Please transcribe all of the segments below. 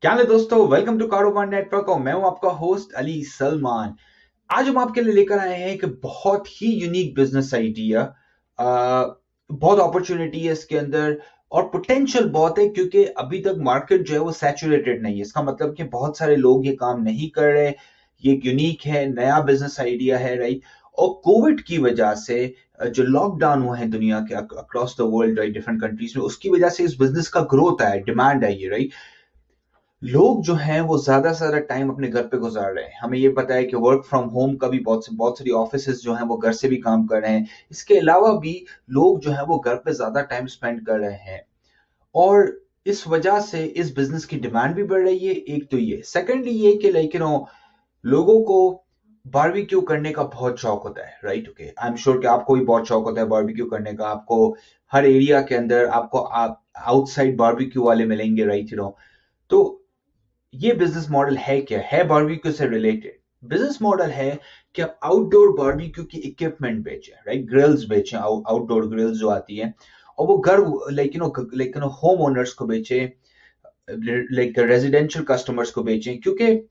क्या हाल है दोस्तों, वेलकम टू कारोबार नेटवर्क और मैं हूं आपका होस्ट अली सलमान। आज हम आपके लिए लेकर आए हैं एक बहुत ही यूनिक बिजनेस आइडिया। बहुत अपॉर्चुनिटी है इसके अंदर और पोटेंशियल बहुत है, क्योंकि अभी तक मार्केट जो है वो सैचुरेटेड नहीं है। इसका मतलब कि बहुत सारे लोग ये काम नहीं कर रहे। ये एक यूनिक है, नया बिजनेस आइडिया है, राइट। और कोविड की वजह से जो लॉकडाउन हुआ है दुनिया के across the world, right, different countries में, उसकी वजह से इस बिजनेस का ग्रोथ आया, डिमांड आई है, राइट। लोग जो हैं वो ज्यादा से ज्यादा टाइम अपने घर पे गुजार रहे हैं। हमें ये पता है कि वर्क फ्रॉम होम का भी बहुत सारी ऑफिसेज जो हैं वो घर से भी काम कर रहे हैं। इसके अलावा भी लोग जो हैं वो घर पे ज्यादा टाइम स्पेंड कर रहे हैं और इस वजह से इस बिजनेस की डिमांड भी बढ़ रही है। एक तो ये, सेकेंडली ये कि लाइक लोगों को बारबेक्यू करने का बहुत शौक होता है, right. Okay, I am sure कि आपको भी बहुत शौक होता है बारबेक्यू करने का। आपको हर एरिया के अंदर आपको आउटसाइड बारबेक्यू वाले मिलेंगे, राइट। तो ये बिजनेस मॉडल है क्या, है बारबेक्यू से रिलेटेड। बिजनेस मॉडल है कि आप आउटडोर बारबेक्यू की इक्विपमेंट बेचें, राइट, ग्रिल्स बेचें, आउटडोर ग्रिल्स जो आती हैं, और वो घर लाइक होम ओनर्स को बेचें, लाइक रेजिडेंशियल कस्टमर्स को बेचें। क्योंकि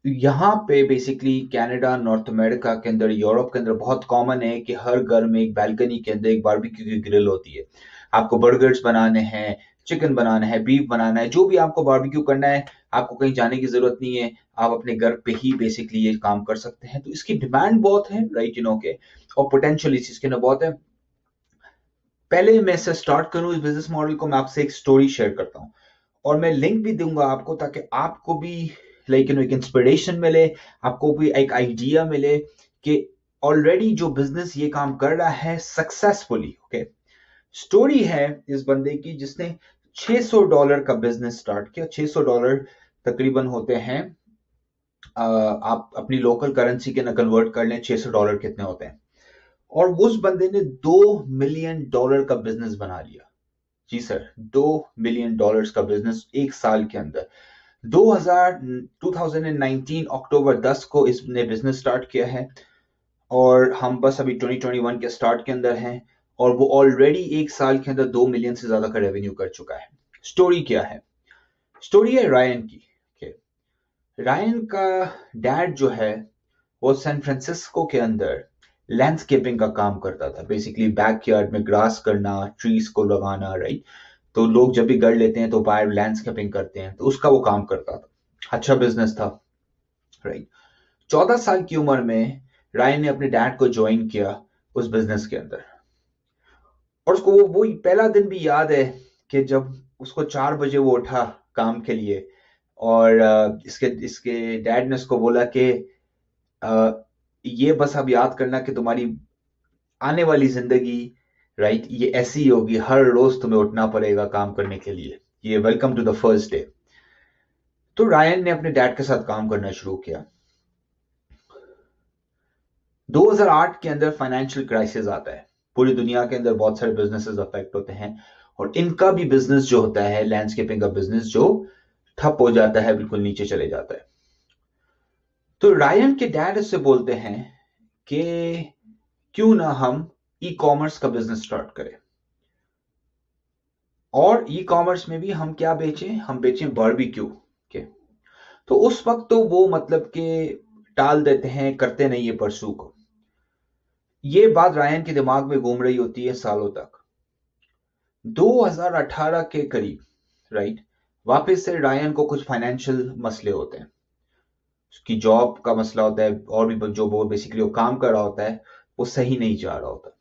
यहाँ पे बेसिकली कनाडा, नॉर्थ अमेरिका के अंदर, यूरोप के अंदर बहुत कॉमन है कि हर घर में एक बालकनी के अंदर एक बारबेक्यू की ग्रिल होती है। आपको बर्गर्स बनाने हैं, चिकन बनाना है, बीफ बनाना है, जो भी आपको बारबेक्यू करना है, आपको कहीं जाने की जरूरत नहीं है। आप अपने घर पे ही बेसिकली ये काम कर सकते हैं। तो इसकी डिमांड बहुत है, राइट, के और पोटेंशियल इस चीज के अंदर बहुत है। पहले मैं इससे स्टार्ट करूं इस बिजनेस मॉडल को, मैं आपसे एक स्टोरी शेयर करता हूँ और मैं लिंक भी दूंगा आपको, ताकि आपको भी एक इंस्पिरेशन मिले, आपको भी एक आइडिया मिले कि ऑलरेडी जो बिजनेस ये काम कर रहा है सक्सेसफुली। ओके, स्टोरी है इस बंदे की जिसने $600 का बिजनेस स्टार्ट किया। $600 तकरीबन होते हैं, आप अपनी लोकल करेंसी के ना कन्वर्ट कर लें, $600 कितने होते हैं। और उस बंदे ने $2 मिलियन का बिजनेस बना लिया। जी सर, $2 मिलियन का बिजनेस एक साल के अंदर। 2019 अक्टूबर 10 को इसने बिजनेस स्टार्ट किया है और हम बस अभी 2021 के स्टार्ट के अंदर हैं और वो ऑलरेडी एक साल के अंदर 2 मिलियन से ज्यादा का रेवेन्यू कर चुका है। स्टोरी क्या है? स्टोरी है रायन की। रायन का डैड जो है वो सैन फ्रांसिस्को के अंदर लैंडस्केपिंग का काम करता था। बेसिकली बैकयार्ड में ग्रास करना, ट्रीज को लगाना, राइट। तो लोग जब भी घर लेते हैं तो बाहर लैंडस्केपिंग करते हैं, तो उसका वो काम करता था। अच्छा बिजनेस था, राइट। 14 साल की उम्र में रायन ने अपने डैड को ज्वाइन किया उस बिजनेस के अंदर। और उसको वो वही पहला दिन भी याद है कि जब उसको 4 बजे वो उठा काम के लिए और इसके इसके डैड ने उसको बोला कि अ, ये बस अब याद करना कि तुम्हारी आने वाली जिंदगी, राइट, ये ऐसी ही होगी, हर रोज तुम्हें उठना पड़ेगा काम करने के लिए। ये welcome to the first day. तो रायन ने अपने डैड के साथ काम करना शुरू किया। 2008 के अंदर फाइनेंशियल क्राइसिस आता है। पूरी दुनिया के अंदर बहुत सारे बिजनेसेस अफेक्ट होते हैं और इनका भी बिजनेस जो होता है, लैंडस्केपिंग का बिजनेस, जो ठप हो जाता है, बिल्कुल नीचे चले जाता है। तो रायन के डैड उससे बोलते हैं कि क्यों ना हम ई कॉमर्स का बिजनेस स्टार्ट करें और ई कॉमर्स में भी हम क्या बेचें, हम बेचें बारबेक्यू के। तो उस वक्त तो वो मतलब कि टाल देते हैं, करते नहीं है परसू को। ये बात रायन के दिमाग में घूम रही होती है सालों तक। 2018 के करीब, राइट, वापस से रायन को कुछ फाइनेंशियल मसले होते हैं। उसकी जॉब का मसला होता है और भी जो वो बेसिकली वो काम कर रहा होता है वो सही नहीं जा रहा होता।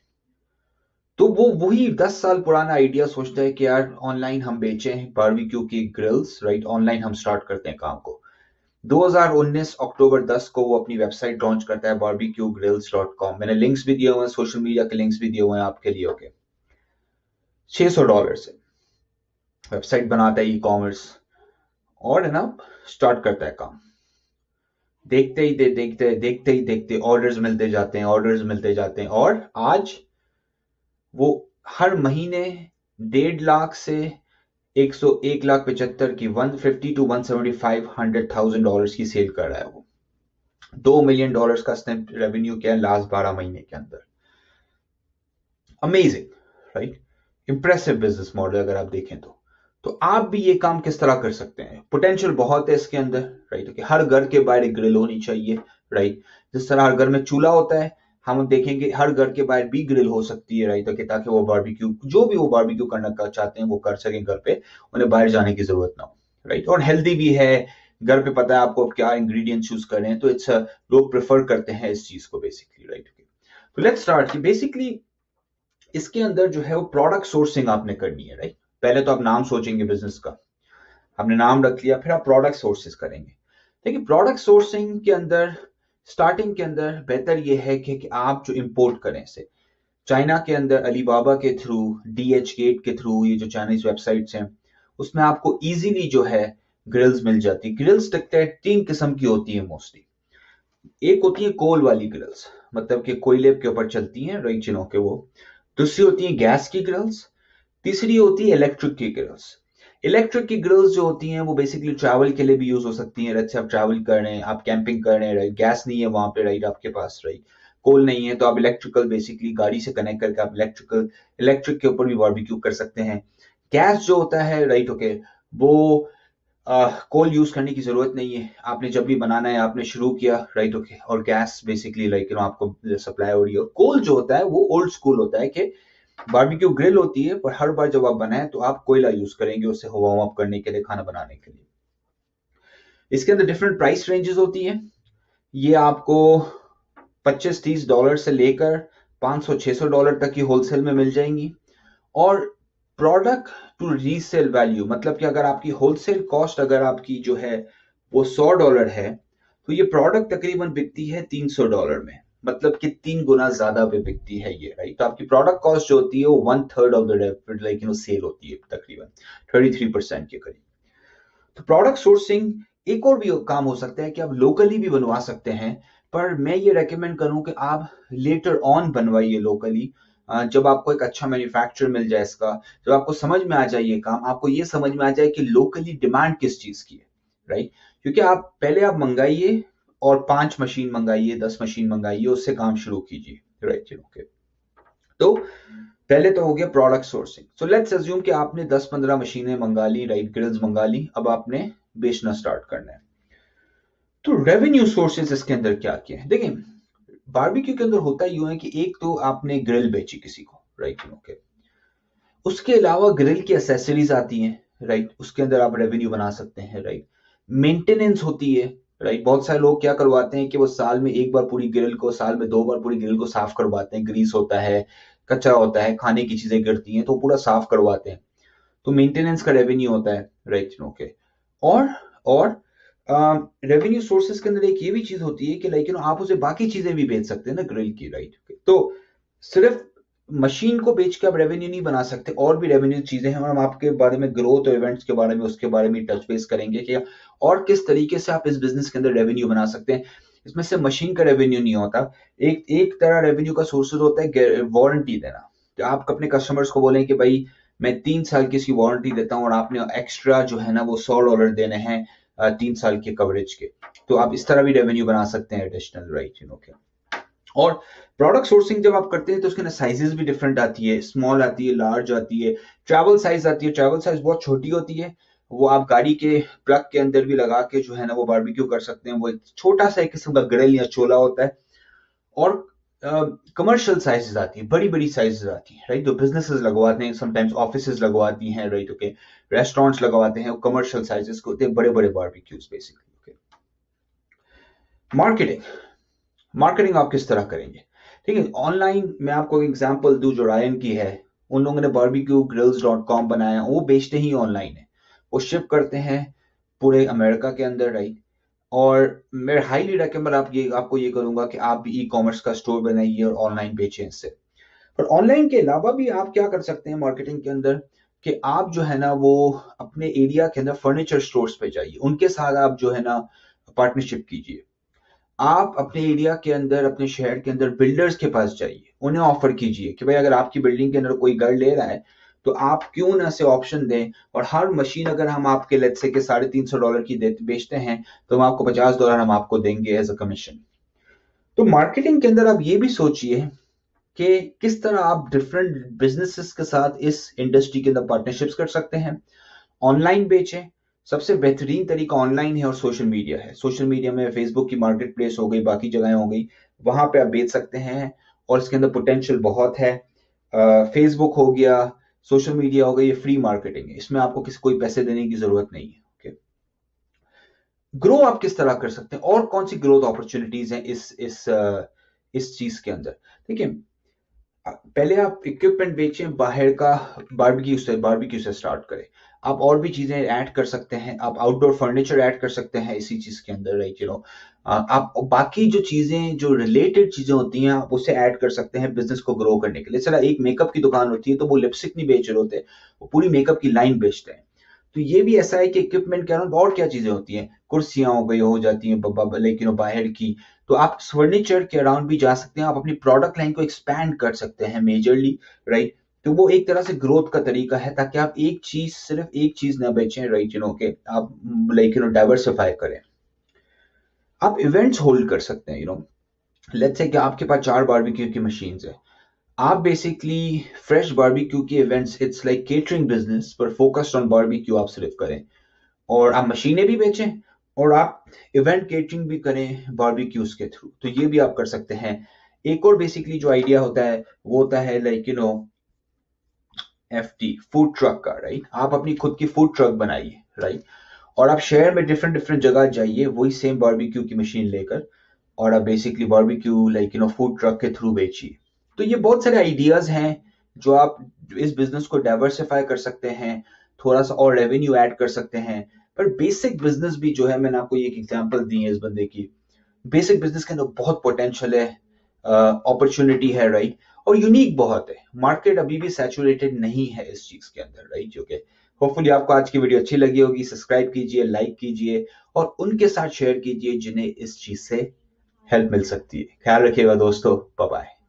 तो वो वही 10 साल पुराना आइडिया सोचता है कि यार ऑनलाइन हम बेचें बारबेक्यू की ग्रिल्स, राइट, ऑनलाइन हम स्टार्ट करते हैं काम को। 2019 अक्टूबर 10 को वो अपनी वेबसाइट लॉन्च करता है barbecuegrills.com। मैंने लिंक्स भी दिए हुए हैं, सोशल मीडिया के लिंक्स भी दिए हुए हैं आपके लिए। ओके, $600 से वेबसाइट बनाता है, ई कॉमर्स, और है ना, स्टार्ट करता है काम। देखते ही देखते ऑर्डर्स मिलते जाते हैं, ऑर्डर्स मिलते जाते हैं, और आज वो हर महीने 1.5 लाख से 1,01,75 की 150 to 175 $100,000 की सेल कर रहा है वो। $2 मिलियन का उसने रेवेन्यू किया लास्ट 12 महीने के अंदर। Amazing, right. Impressive business model अगर आप देखें तो। तो आप भी ये काम किस तरह कर सकते हैं? पोटेंशियल बहुत है इसके अंदर, राइट। ओके, हर घर के बाहर एक ग्रिल होनी चाहिए, राइट। जिस तरह हर घर में चूल्हा होता है, हम देखेंगे हर घर के बाहर भी ग्रिल हो सकती है, राइट। ओके, ताकि वो बारबेक्यू, जो भी वो बारबेक्यू करना चाहते हैं वो कर सकें घर पे, उन्हें बाहर जाने की जरूरत ना हो, राइट। और हेल्दी भी है, घर पे पता है आपको क्या इंग्रेडिएंट चूज कर रहे हैं, तो इट्स लोग प्रेफर करते हैं इस चीज को बेसिकली, राइट। तो लेट्स स्टार्ट। बेसिकली इसके अंदर जो है वो प्रोडक्ट सोर्सिंग आपने करनी है, राइट। पहले तो आप नाम सोचेंगे बिजनेस का, आपने नाम रख लिया, फिर आप प्रोडक्ट सोर्सेस करेंगे। देखिए, प्रोडक्ट सोर्सिंग के अंदर स्टार्टिंग के अंदर बेहतर ये है कि आप जो इंपोर्ट करें से चाइना के अंदर अलीबाबा के थ्रू, डीएच गेट के थ्रू, ये जो चाइनीज वेबसाइट्स हैं उसमें आपको इजीली जो है ग्रिल्स मिल जाती है। ग्रिल्स तीन किस्म की होती है मोस्टली। एक होती है कोल वाली ग्रिल्स, मतलब कि कोयले के ऊपर चलती हैं, राइट, जिनों के वो। दूसरी होती है गैस की ग्रिल्स। तीसरी होती है इलेक्ट्रिक की ग्रिल्स। इलेक्ट्रिक की ग्रिल्स जो होती हैं वो बेसिकली ट्रैवल के लिए भी यूज हो सकती हैं, जैसे आप ट्रैवल कर रहे हैं, आप कैंपिंग कर रहे हैं, राइट, गैस नहीं है वहां पे, राइट, आपके पास, राइट, कोल नहीं है, तो आप इलेक्ट्रिकल बेसिकली गाड़ी से कनेक्ट करके आप इलेक्ट्रिक के ऊपर भी बारबेक्यू कर सकते हैं। गैस जो होता है, राइट, ओके, वो कोल यूज करने की जरूरत नहीं है, आपने जब भी बनाना है आपने शुरू किया, राइट, ओके, और गैस बेसिकली लाइक आपको सप्लाई हो रही है। कोल जो होता है वो ओल्ड स्कूल होता है कि बारबेक्यू ग्रिल होती है, पर हर बार जब आप बनाए तो आप कोयला यूज करेंगे उसे वार्म अप करने के लिए, खाना बनाने के लिए। इसके अंदर डिफरेंट प्राइस रेंजेस होती है। ये आपको $25-30 से लेकर $500-600 तक की होलसेल में मिल जाएंगी। और प्रोडक्ट टू रीसेल वैल्यू, मतलब कि अगर आपकी होलसेल कॉस्ट अगर आपकी जो है वो $100 है, तो ये प्रोडक्ट तकरीबन बिकती है $300 में, मतलब कि 3 गुना ज्यादा पे बिकती है ये, राइट। तो आपकी प्रोडक्ट कॉस्ट जो होती है वो 1/3 ऑफ द लाइक सेल होती है, तकरीबन 33% के करीब। तो प्रोडक्ट सोर्सिंग एक और भी काम हो सकता है कि आप लोकली भी बनवा सकते हैं, पर मैं ये रेकमेंड करूं कि आप लेटर ऑन बनवाइए लोकली। जब आपको एक अच्छा मैन्युफैक्चर मिल जाए इसका, जब आपको समझ में आ जाए ये काम, आपको ये समझ में आ जाए कि लोकली डिमांड किस चीज की है, राइट। क्योंकि आप पहले आप मंगाइए और 5 मशीन मंगाइए, 10 मशीन मंगाइए, उससे काम शुरू कीजिए, राइट, ओके। तो पहले तो हो गया product sourcing. So let's assume कि आपने 10-15 मशीनें मंगा ली, राइट, ग्रिल्स मंगा ली, अब आपने बेचना स्टार्ट करना है। तो रेवेन्यू सोर्सेज इसके अंदर क्या क्या है? देखिए, बारबेक्यू के अंदर होता यूं है कि एक तो आपने ग्रिल बेची किसी को, राइट, ओके। उसके अलावा ग्रिल की एसेसरीज आती हैं, राइट, उसके अंदर आप रेवेन्यू बना सकते हैं, राइट। मेंटेनेंस होती है, राइट। बहुत सारे लोग क्या करवाते हैं कि वो साल में एक बार पूरी ग्रिल को, साल में 2 बार पूरी ग्रिल को साफ करवाते हैं, ग्रीस होता है, कचरा होता है, खाने की चीजें गिरती हैं तो पूरा साफ करवाते हैं, तो मेंटेनेंस का रेवेन्यू होता है, राइट, ओके। और और रेवेन्यू सोर्सेज के अंदर एक ये भी चीज होती है कि लाइक आप उसे बाकी चीजें भी बेच सकते हैं ना ग्रिल की, राइट। तो सिर्फ मशीन को बेच के आप रेवेन्यू नहीं बना सकते, और भी रेवेन्यू चीजें हैं, और हम आपके बारे में ग्रोथ और इवेंट्स के बारे में, उसके बारे में टच बेस करेंगे कि और किस तरीके से आप इस बिजनेस के अंदर रेवेन्यू बना सकते हैं। इसमें से मशीन का रेवेन्यू नहीं होता, एक एक तरह रेवेन्यू का सोर्सेज होता है वारंटी देना। तो आप अपने कस्टमर्स को बोलें कि भाई मैं 3 साल की इसकी वारंटी देता हूँ और आपने एक्स्ट्रा जो है ना वो $100 देने हैं 3 साल के कवरेज के, तो आप इस तरह भी रेवेन्यू बना सकते हैं एडिशनल, राइट, ओके। और प्रोडक्ट सोर्सिंग जब आप करते हैं तो उसके अंदर साइजेस भी डिफरेंट आती है, स्मॉल आती है, लार्ज आती है, ट्रैवल साइज आती है। ट्रैवल साइज बहुत छोटी होती है, वो आप गाड़ी के प्लग के अंदर भी लगा के जो है ना वो बारबेक्यू कर सकते हैं, वो एक छोटा सा एक किस्म का ग्रिल या चोला होता है। और कमर्शियल साइजेस आती है, बड़ी बड़ी साइजेस आती है, राइट, जो बिजनेसेस लगवाते हैं, समटाइम्स ऑफिसेज लगवाती हैं, राइट, ओके, रेस्टोरेंट्स लगवाते हैं, कमर्शियल साइजेस को होते हैं, बड़े बड़े barbecues basically, okay. Marketing, marketing आप किस तरह करेंगे? ठीक है, ऑनलाइन मैं आपको एग्जांपल दूं जो रायन की है, उन लोगों ने barbecuegrills.com बनाया, वो बेचते ही ऑनलाइन है, वो शिप करते हैं पूरे अमेरिका के अंदर, राइट। और मैं हाईली रेकमेंड आपको ये करूंगा कि आप भी ई कॉमर्स का स्टोर बनाइए और ऑनलाइन बेचें इससे। पर ऑनलाइन के अलावा भी आप क्या कर सकते हैं मार्केटिंग के अंदर, कि आप जो है ना वो अपने एरिया के अंदर फर्नीचर स्टोर्स पे जाइए, उनके साथ आप जो है ना पार्टनरशिप कीजिए। आप अपने एरिया के अंदर, अपने शहर के अंदर बिल्डर्स के पास जाइए, उन्हें ऑफर कीजिए कि भाई अगर आपकी बिल्डिंग के अंदर कोई घर ले रहा है तो आप क्यों ना से ऑप्शन दें, और हर मशीन अगर हम आपके लेट्स से के $350 की बेचते हैं तो हम आपको $50 हम आपको देंगे एज अ कमीशन। तो मार्केटिंग के अंदर आप ये भी सोचिए कि किस तरह आप डिफरेंट बिजनेसेस के साथ इस इंडस्ट्री के अंदर पार्टनरशिप्स कर सकते हैं, ऑनलाइन बेचें। सबसे बेहतरीन तरीका ऑनलाइन है और सोशल मीडिया है। सोशल मीडिया में फेसबुक की मार्केट प्लेस हो गई, बाकी जगहें हो गई, वहां पे आप बेच सकते हैं और इसके अंदर पोटेंशियल बहुत है। फेसबुक हो गया, सोशल मीडिया हो गया, ये फ्री मार्केटिंग है, इसमें आपको किसी कोई पैसे देने की जरूरत नहीं है। ओके, ग्रो आप किस तरह कर सकते हैं और कौन सी ग्रोथ अपॉर्चुनिटीज हैं इस चीज के अंदर? देखिए, पहले आप इक्विपमेंट बेचें बाहर का, बारबेक्यू से स्टार्ट करें। आप और भी चीजें ऐड कर सकते हैं, आप आउटडोर फर्नीचर ऐड कर सकते हैं इसी चीज के अंदर, राइट? आप बाकी जो चीजें, जो रिलेटेड चीजें होती हैं, आप उसे ऐड कर सकते हैं बिजनेस को ग्रो करने के लिए। चला, एक मेकअप की दुकान होती है तो वो लिपस्टिक नहीं बेच रहे होते, वो पूरी मेकअप की लाइन बेचते हैं। तो ये भी ऐसा है कि इक्विपमेंट के अराउंड और क्या चीजें होती हैं, कुर्सियां हो गई, हो जाती हैं लेकिन बाहर की। तो आप फर्नीचर के अराउंड भी जा सकते हैं, आप अपनी प्रोडक्ट लाइन को एक्सपैंड कर सकते हैं मेजरली, राइट? तो वो एक तरह से ग्रोथ का तरीका है, ताकि आप सिर्फ एक चीज ना बेचें, राइट? के आप डाइवर्सिफाई करें। आप इवेंट्स होल्ड कर सकते हैं, लेट्स से कि आपके पास 4 बारबेक्यू की मशीन्स है। आप बेसिकली फ्रेश बारबेक्यू की events, it's like catering business पर फोकस्ड ऑन बारबेक्यू आप सिर्फ करें, और आप मशीनें भी बेचें और आप इवेंट केटरिंग भी करें बारबेक्यूज के थ्रू। तो ये भी आप कर सकते हैं। एक और बेसिकली जो आइडिया होता है वो होता है लाइक FT, फूड ट्रक का, राइट? आप अपनी खुद की फूड ट्रक बनाइए, राइट? और आप शहर में डिफरेंट डिफरेंट जगह जाइए वही सेम बारबेक्यू की मशीन लेकर, और आप बेसिकली बारबेक्यू फूड ट्रक के थ्रू बेचिए। तो ये बहुत सारे आइडियाज हैं जो आप इस बिजनेस को डाइवर्सिफाई कर सकते हैं, थोड़ा सा और रेवेन्यू ऐड कर सकते हैं। पर बेसिक बिजनेस भी जो है, मैंने आपको ये एक एग्जांपल दी है इस बंदे की, बेसिक बिजनेस के अंदर बहुत पोटेंशियल है, अपॉर्चुनिटी है, राइट? और यूनिक बहुत है, मार्केट अभी भी सैचुरेटेड नहीं है इस चीज के अंदर, राइट? जो कि होपफुली आपको आज की वीडियो अच्छी लगी होगी। सब्सक्राइब कीजिए, लाइक कीजिए और उनके साथ शेयर कीजिए जिन्हें इस चीज से हेल्प मिल सकती है। ख्याल रखिएगा दोस्तों, बाय बाय।